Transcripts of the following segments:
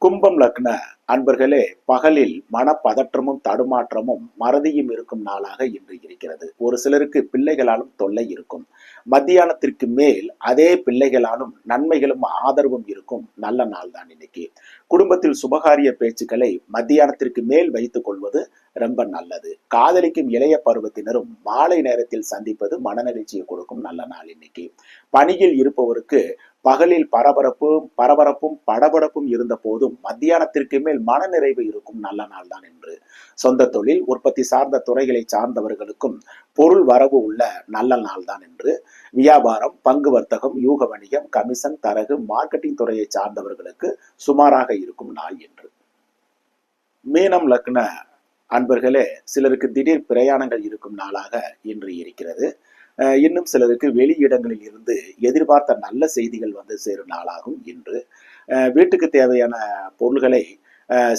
கும்பம் லக்ன அன்பர்களே, பகலில் மனப்பதற்றமும் தடுமாற்றமும் மறதியும் இருக்கும் நாளாக இன்று இருக்கிறது. ஒரு சிலருக்கு பிள்ளைகளாலும் தொல்லை இருக்கும். மத்தியானத்திற்கு மேல் அதே பிள்ளைகளாலும் நன்மைகளும் ஆதரவும் இருக்கும் நல்ல நாள் தான் இன்னைக்கு. குடும்பத்தில் சுபகாரிய பேச்சுக்களை மத்தியானத்திற்கு மேல் வைத்துக் கொள்வது ரொம்ப நல்லது. காதலிக்கும் இளைய பருவத்தினரும் மாலை நேரத்தில் சந்திப்பது மனநெகிழ்ச்சியை கொடுக்கும் நல்ல நாள் இன்னைக்கு. பணியில் இருப்பவருக்கு பகலில் பரபரப்பும் படபடப்பும் இருந்த போதும் மத்தியானத்திற்கு மேல் மனநிறைவு இருக்கும் நல்ல நாள் தான் என்று. சொந்த தொழில் உற்பத்தி சார்ந்த துறைகளை சார்ந்தவர்களுக்கும் பொருள் வரவு உள்ள நல்ல நாள் தான் என்று. வியாபாரம், பங்கு வர்த்தகம், யூக வணிகம், கமிஷன், தரகு, மார்க்கெட்டிங் துறையை சார்ந்தவர்களுக்கு சுமாராக இருக்கும் நாள் என்று. மீனம் லக்ன அன்பர்களே, சிலருக்கு திடீர் பிரயாணங்கள் இருக்கும் நாளாக இன்று இருக்கிறது. இன்னும் சிலருக்கு வெளியிடங்களில் இருந்து எதிர்பார்த்த நல்ல செய்திகள் வந்து சேரும் நாளாகும் இன்று. வீட்டுக்கு தேவையான பொருள்களை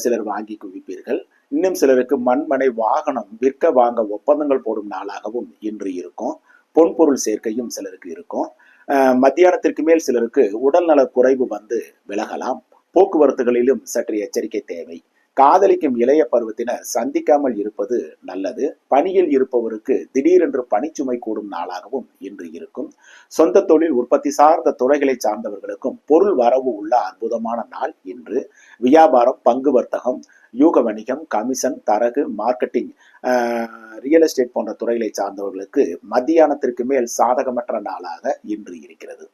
சிலர் வாங்கி குவிப்பீர்கள். இன்னும் சிலருக்கு மண்மனை வாகனம் விற்க வாங்க ஒப்பந்தங்கள் போடும் நாளாகவும் இன்று இருக்கும். பொன்பொருள் சேர்க்கையும் சிலருக்கு இருக்கும். மத்தியானத்திற்கு மேல் சிலருக்கு உடல்நல குறைவு வந்து விலகலாம். போக்குவரத்துகளிலும் சற்று எச்சரிக்கை தேவை. காதலிக்கும் இளைய பருவத்தினர் சந்திக்காமல் இருப்பது நல்லது. பணியில் இருப்பவருக்கு திடீரென்று பணிச்சுமை கூடும் நாளாகவும் இன்று இருக்கும். சொந்த தொழில் உற்பத்தி சார்ந்த துறைகளை சார்ந்தவர்களுக்கும் பொருள் வரவு உள்ள அற்புதமான நாள் இன்று. வியாபாரம், பங்கு வர்த்தகம், யூக வணிகம், கமிஷன், தரகு, மார்க்கெட்டிங், ரியல் எஸ்டேட் போன்ற துறைகளை சார்ந்தவர்களுக்கு மத்தியானத்திற்கு மேல் சாதகமற்ற நாளாக இன்று இருக்கிறது.